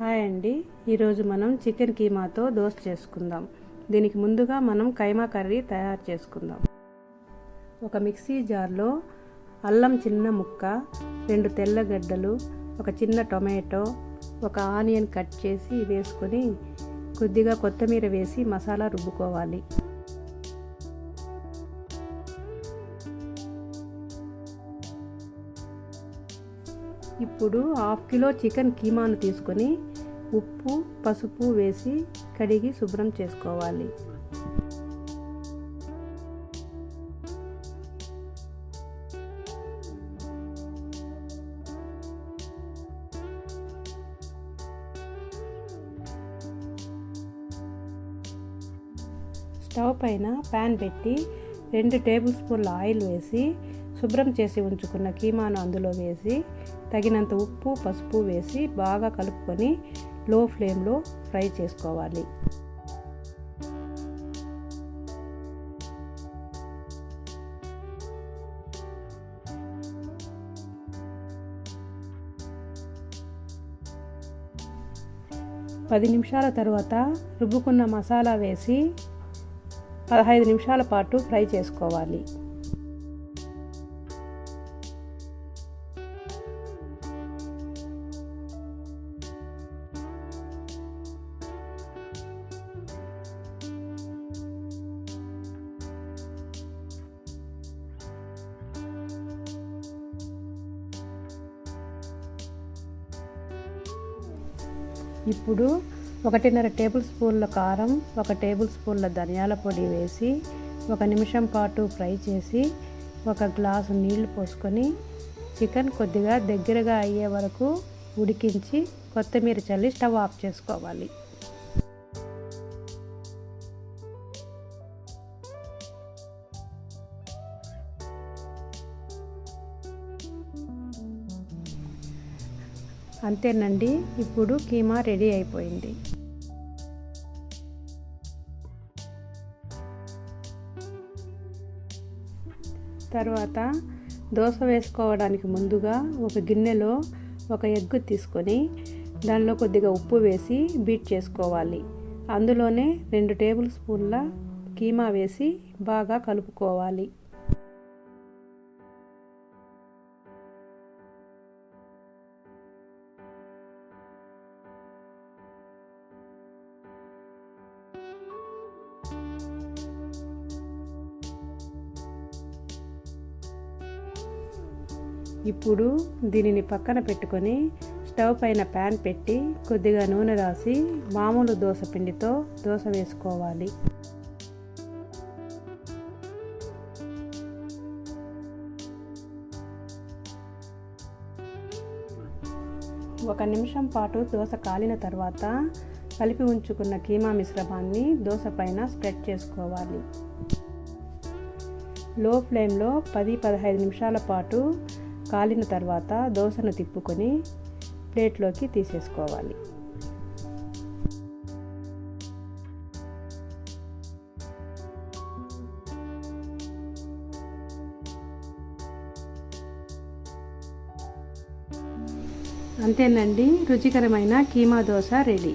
Hi అండి, ఈరోజు మనం చికెన్ కీమాతో దోశ చేసుకుందాం. దీనికి ముందుగా మనం కైమా కర్రీ తయారు చేసుకుందాం. ఒక మిక్సీ జార్లో అల్లం చిన్న ముక్క, 2 తెల్లగడ్డలు, ఒక చిన్న టొమాటో, ఒక ఆనియన్ కట్ చేసి వేసుకొని కొద్దిగా కొత్తిమీర వేసి మసాలా రుబ్బుకోవాలి. ఇప్పుడు 1/2 కిలో చికెన్ కీమాను తీసుకొని ఉప్పు, పసుపు వేసి కడిగి శుభ్రం చేసుకోవాలి. స్టవ్ పైన ప్యాన్ పెట్టి 2 టేబుల్ స్పూన్ల ఆయిల్ వేసి శుభ్రం చేసి ఉంచుకున్న కీమాను అందులో వేసి తగినంత ఉప్పు, పసుపు వేసి బాగా కలుపుకొని లో ఫ్లేమ్లో ఫ్రై చేసుకోవాలి. పది నిమిషాల తర్వాత రుబ్బుకున్న మసాలా వేసి 15 నిమిషాల పాటు ఫ్రై చేసుకోవాలి. ఇప్పుడు 1.5 టేబుల్ స్పూన్ల కారం, 1 టేబుల్ స్పూన్ల ధనియాల పొడి వేసి 1 నిమిషం పాటు ఫ్రై చేసి 1 గ్లాసు నీళ్లు పోసుకొని చికెన్ కొద్దిగా దగ్గరగా అయ్యే వరకు ఉడికించి కొత్తిమీర చల్లి స్టవ్ ఆఫ్ చేసుకోవాలి. అంతేనండి, ఇప్పుడు కీమా రెడీ అయిపోయింది. తర్వాత దోశ వేసుకోవడానికి ముందుగా ఒక గిన్నెలో 1 ఎగ్ తీసుకొని దానిలో కొద్దిగా ఉప్పు వేసి బీట్ చేసుకోవాలి. అందులోనే 2 టేబుల్ స్పూన్ల కీమా వేసి బాగా కలుపుకోవాలి. ఇప్పుడు దీనిని పక్కన పెట్టుకొని స్టవ్ పైన ప్యాన్ పెట్టి కొద్దిగా నూనె రాసి మామూలు దోశ పిండితో దోశ వేసుకోవాలి. ఒక నిమిషం పాటు దోశ కాలిన తర్వాత కలిపి ఉంచుకున్న కీమా మిశ్రమాన్ని దోశ పైన స్ప్రెడ్ చేసుకోవాలి. లో ఫ్లేమ్లో 10-15 నిమిషాల పాటు కాలిన తర్వాత దోశను తిప్పుకొని ప్లేట్లోకి తీసేసుకోవాలి. అంతేనండి, రుచికరమైన కీమా దోశ రెడీ.